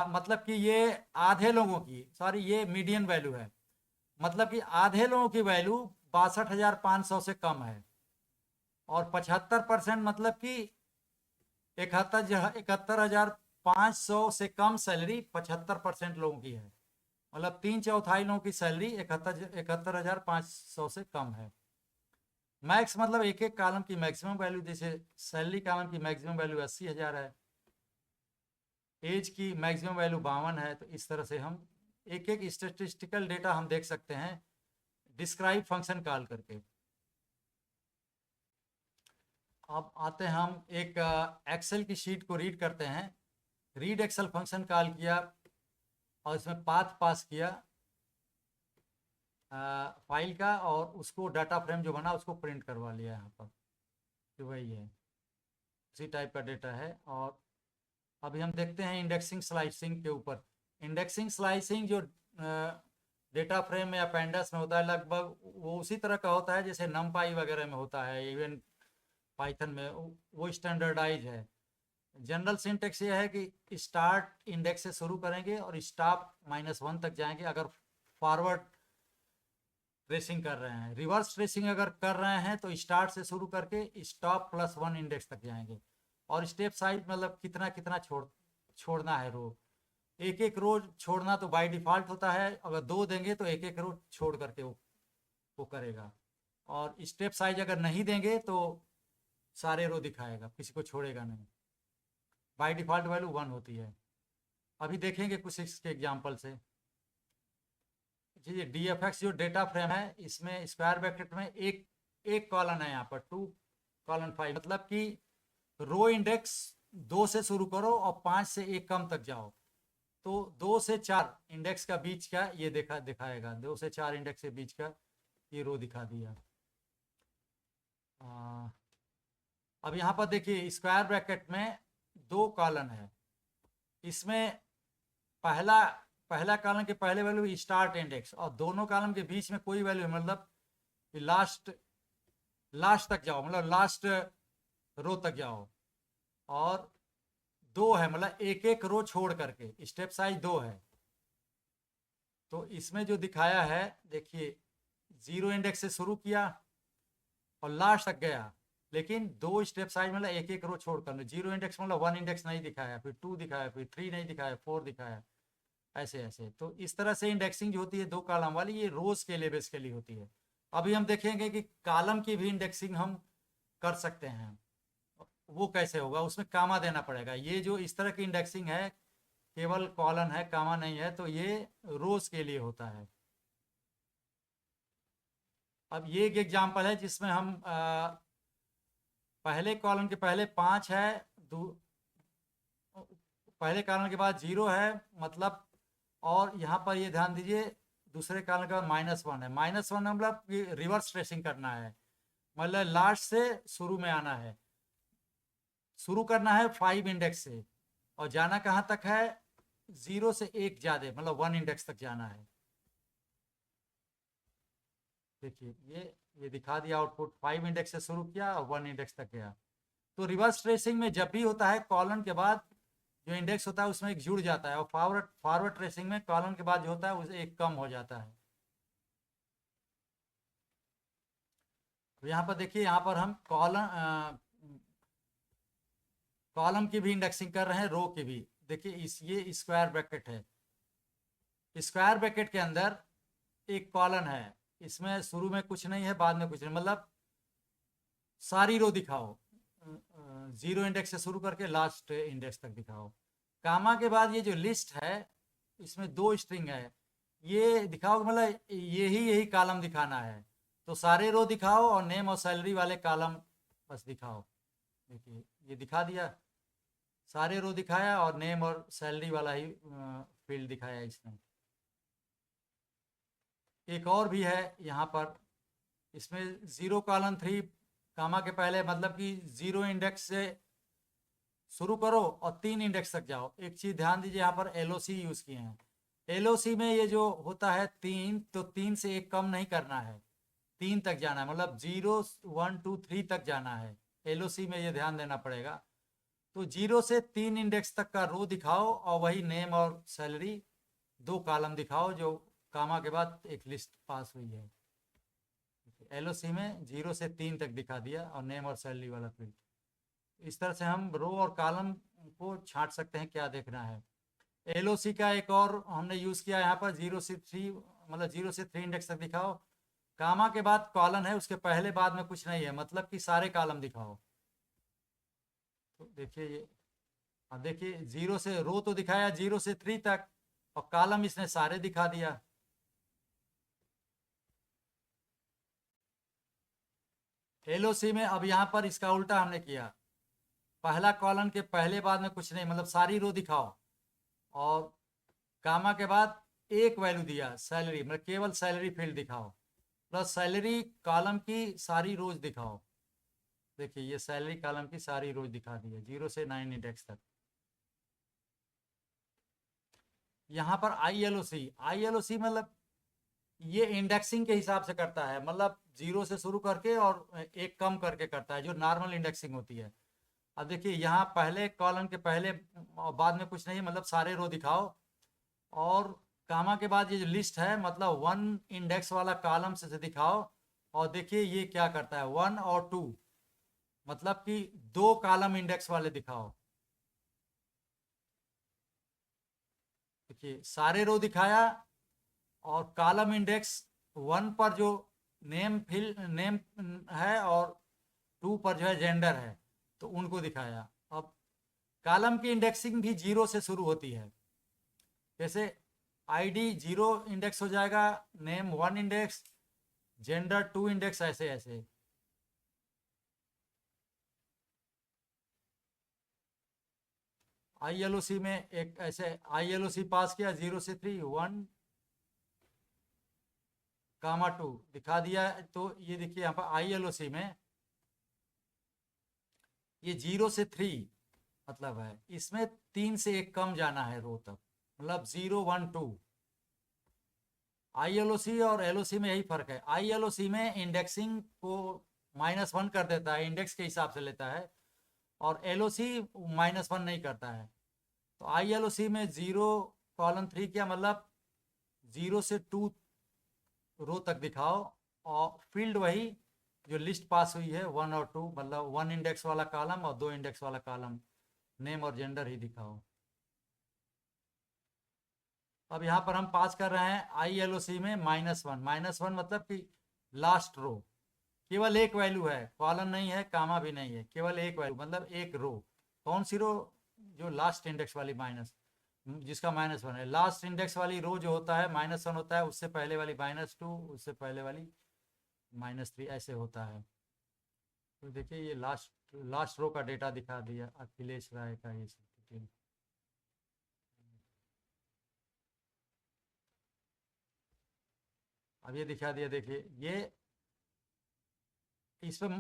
मतलब कि ये आधे लोगों की, सॉरी ये मीडियन वैल्यू है, मतलब कि आधे लोगों की वैल्यू 62,500 से कम है। और 75% मतलब कि 71,500 से कम सैलरी 75% लोगों की है, मतलब 3/4 लोगों की सैलरी 71,500 से कम है। मैक्स मतलब एक एक कॉलम की मैक्सिमम वैल्यू, जैसे सैलरी कॉलम की मैक्सिमम वैल्यू 80,000 है, एज की मैक्सिमम वैल्यू 52 है। तो इस तरह से हम एक एक स्टेटिस्टिकल डेटा हम देख सकते हैं डिस्क्राइब फंक्शन कॉल करके। अब आते हैं हम एक एक्सेल की शीट को रीड करते हैं। रीड एक्सेल फंक्शन कॉल किया और इसमें पाथ पास किया फाइल का, और उसको डाटा फ्रेम जो बना उसको प्रिंट करवा लिया यहाँ पर, तो वही है, उसी टाइप का डेटा है। और अभी हम देखते हैं इंडेक्सिंग स्लाइसिंग के ऊपर। इंडेक्सिंग स्लाइसिंग जो डेटा फ्रेम या पैंडास में होता है, लगभग वो उसी तरह का होता है जैसे नमपाई वगैरह में होता है, इवन पाइथन में वो स्टैंडर्डाइज है। जनरल सिंटेक्स ये है कि स्टार्ट इंडेक्स से शुरू करेंगे और स्टॉप -1 तक जाएंगे अगर फॉरवर्ड ट्रेसिंग कर रहे हैं। रिवर्स ट्रेसिंग अगर कर रहे हैं तो स्टार्ट से शुरू करके स्टॉप +1 इंडेक्स तक जाएंगे। और स्टेप साइज मतलब कितना कितना छोड़ना है रो, एक एक रो छोड़ना तो बाय डिफ़ॉल्ट होता है, अगर 2 देंगे तो एक एक रो छोड़ करके वो करेगा। और स्टेप साइज अगर नहीं देंगे तो सारे रो दिखाएगा, किसी को छोड़ेगा नहीं। बाय डिफ़ॉल्ट वैल्यू 1 होती है। अभी देखेंगे कुछ इसके एग्जाम्पल से। जी, DFX जो डेटा फ्रेम है, इसमें स्क्वायर ब्रैकेट में एक कॉलन है, यहाँ पर 2:5, मतलब कि रो इंडेक्स 2 से शुरू करो और 5 से 1 कम तक जाओ, तो 2 से 4 इंडेक्स का बीच का ये दिखाएगा, 2 से 4 इंडेक्स के बीच का ये रो दिखा दिया। अब यहाँ पर देखिए स्क्वायर ब्रैकेट में 2 कॉलन है, इसमें पहला कॉलम के पहले वैल्यू स्टार्ट इंडेक्स, और दोनों कॉलम के बीच में कोई वैल्यू, मतलब लास्ट तक जाओ, मतलब लास्ट रो तक जाओ। और 2 है, मतलब एक एक रो छोड़ करके स्टेप साइज 2 है। तो इसमें जो दिखाया है देखिए, 0 इंडेक्स से शुरू किया और लास्ट तक गया, लेकिन 2 स्टेप साइज मतलब एक एक रो छोड़ कर, 0 इंडेक्स मतलब 1 इंडेक्स नहीं दिखाया, फिर 2 दिखाया, फिर 3 नहीं दिखाया, 4 दिखाया, ऐसे ऐसे। तो इस तरह से इंडेक्सिंग जो होती है 2 कॉलम वाली, ये रोज के लिए बेसिकली होती है। अभी हम देखेंगे कि कॉलम की भी इंडेक्सिंग हम कर सकते हैं, वो कैसे होगा, उसमें कामा देना पड़ेगा। ये जो इस तरह की इंडेक्सिंग है केवल कॉलन है, कामा नहीं है, तो ये रोज के लिए होता है। अब ये एक एग्जाम्पल है जिसमें हम पहले कॉलम के पहले 5 है, पहले कॉलम के बाद 0 है, मतलब और यहाँ पर ये ध्यान दीजिए दूसरे कॉलम का -1 है। -1 मतलब रिवर्स ट्रेसिंग करना है, मतलब लास्ट से शुरू में आना है। शुरू करना है 5 इंडेक्स से और जाना कहाँ तक है, 0 से 1 ज्यादा, मतलब 1 इंडेक्स तक जाना है। देखिए ये दिखा दिया आउटपुट, 5 इंडेक्स से शुरू किया और 1 इंडेक्स तक गया। तो रिवर्स ट्रेसिंग में जब भी होता है कॉलम के बाद जो इंडेक्स होता है उसमें एक जुड़ जाता है, और फॉरवर्ड फॉरवर्ड ट्रेसिंग में कॉलम के बाद जो होता है उसे एक कम हो जाता है। तो यहाँ पर देखिए, यहाँ पर हम कॉलम की भी इंडेक्सिंग कर रहे हैं, रो की भी। देखिए ये स्क्वायर ब्रैकेट है, स्क्वायर ब्रैकेट के अंदर एक कॉलम है, इसमें शुरू में कुछ नहीं है, बाद में कुछ नहीं, मतलब सारी रो दिखाओ, 0 इंडेक्स से शुरू करके लास्ट इंडेक्स तक दिखाओ। कामा के बाद ये जो लिस्ट है इसमें 2 स्ट्रिंग है, ये दिखाओ, मतलब यही कॉलम दिखाना है। तो सारे रो दिखाओ और नेम और सैलरी वाले कॉलम बस दिखाओ। देखिए ये दिखा दिया, सारे रो दिखाया और नेम और सैलरी वाला ही फील्ड दिखाया इसने। एक और भी है यहाँ पर, इसमें 0 कॉलन 3 कामा के पहले, मतलब कि 0 इंडेक्स से शुरू करो और 3 इंडेक्स तक जाओ। एक चीज ध्यान दीजिए, यहाँ पर एलओसी यूज किए हैं। एलओसी में ये जो होता है 3, तो 3 से एक कम नहीं करना है, 3 तक जाना है, मतलब 0 1 2 3 तक जाना है। एलओसी में ये ध्यान देना पड़ेगा। तो 0 से 3 इंडेक्स तक का रो दिखाओ और वही नेम और सैलरी 2 कॉलम दिखाओ जो कामा के बाद एक लिस्ट पास हुई है। एलओसी में 0 से 3 तक दिखा दिया और नेम और सैलरी वाला फील्ड। इस तरह से हम रो और कॉलम को छांट सकते हैं, क्या देखना है। एलओसी का एक और हमने यूज किया यहाँ पर, 0 से 3, मतलब 0 से 3 इंडेक्स तक दिखाओ। कामा के बाद कॉलन है, उसके पहले बाद में कुछ नहीं है, मतलब कि सारे कॉलम दिखाओ। तो देखिए ये, अब देखिए 0 से रो तो दिखाया 0 से 3 तक, और कॉलम इसने सारे दिखा दिया। एलओसी में अब यहाँ पर इसका उल्टा हमने किया, पहला कॉलम के पहले बाद में कुछ नहीं, मतलब सारी रो दिखाओ, और कामा के बाद एक वैल्यू दिया सैलरी, मतलब केवल सैलरी फील्ड दिखाओ, प्लस सैलरी कॉलम की सारी रोज दिखाओ। देखिए ये सैलरी कॉलम की सारी रोज दिखा दी है 0 से 9 इंडेक्स तक। यहाँ पर आई एल ओ सी मतलब ये इंडेक्सिंग के हिसाब से करता है, मतलब 0 से शुरू करके और एक कम करके करता है, जो नॉर्मल इंडेक्सिंग होती है। अब देखिए यहाँ पहले कॉलम के पहले और बाद में कुछ नहीं, मतलब सारे रो दिखाओ, और कामा के बाद ये जो लिस्ट है मतलब 1 इंडेक्स वाला कॉलम से दिखाओ। और देखिए ये क्या करता है, 1 और 2, मतलब कि 2 कॉलम इंडेक्स वाले दिखाओ। देखिए सारे रो दिखाया, और कॉलम इंडेक्स 1 पर जो नेम है और 2 पर जो है जेंडर है, तो उनको दिखाया। अब कॉलम की इंडेक्सिंग भी 0 से शुरू होती है, जैसे आईडी 0 इंडेक्स हो जाएगा, नेम 1 इंडेक्स, जेंडर 2 इंडेक्स, ऐसे ऐसे। आईएलओसी में एक ऐसे आईएलओसी पास किया, 0 से 3, 1 कामा 2 दिखा दिया। तो ये देखिए यहाँ पर आईएलओसी में ये 0 से 3 मतलब है, इसमें 3 से एक कम जाना है रो तक, मतलब 0 1 2। आईएलओसी और एलओसी में यही फर्क है, आईएलओसी में इंडेक्सिंग को -1 कर देता है, इंडेक्स के हिसाब से लेता है, और एलओसी -1 नहीं करता है। तो आईएलओसी में 0 कॉलन 3 क्या, मतलब 0 से 2 रो तक दिखाओ, और फील्ड वही जो लिस्ट पास हुई है 1 और 2, मतलब 1 इंडेक्स वाला कॉलम और 2 इंडेक्स वाला कॉलम, नेम और जेंडर ही दिखाओ। अब यहाँ पर हम पास कर रहे हैं आईएलओसी में -1 मतलब कि लास्ट रो, केवल एक वैल्यू है, कॉलम नहीं है, कामा भी नहीं है, केवल एक वैल्यू, मतलब एक रो। कौन सी रो, जो लास्ट इंडेक्स वाली जिसका -1 है। लास्ट इंडेक्स वाली रो जो होता है -1 होता है, उससे पहले वाली -2, उससे पहले वाली -3, ऐसे होता है। तो देखिए ये लास्ट लास्ट रो का डेटा दिखा दिया अखिलेश राय का, ये सब डिटेल। अब ये दिखा दिया, देखिए ये इसमें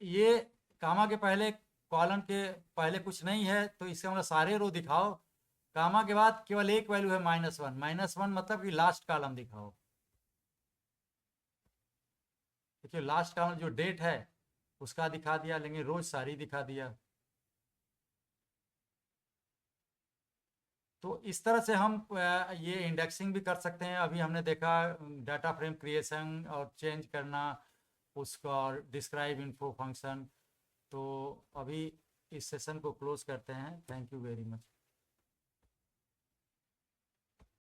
ये कामा के पहले, कॉलम के पहले कुछ नहीं है, तो इसका मतलब सारे रो दिखाओ। कामा के बाद केवल एक वैल्यू है -1, -1 मतलब कि लास्ट कॉलम दिखाओ। देखिए लास्ट कॉलम जो डेट है उसका दिखा दिया, लेकिन रोज सारी दिखा दिया। तो इस तरह से हम ये इंडेक्सिंग भी कर सकते हैं। अभी हमने देखा डाटा फ्रेम क्रिएशन और चेंज करना उसका, और डिस्क्राइब इन्फो फंक्शन। तो अभी इस सेशन को क्लोज करते हैं। Thank you very much.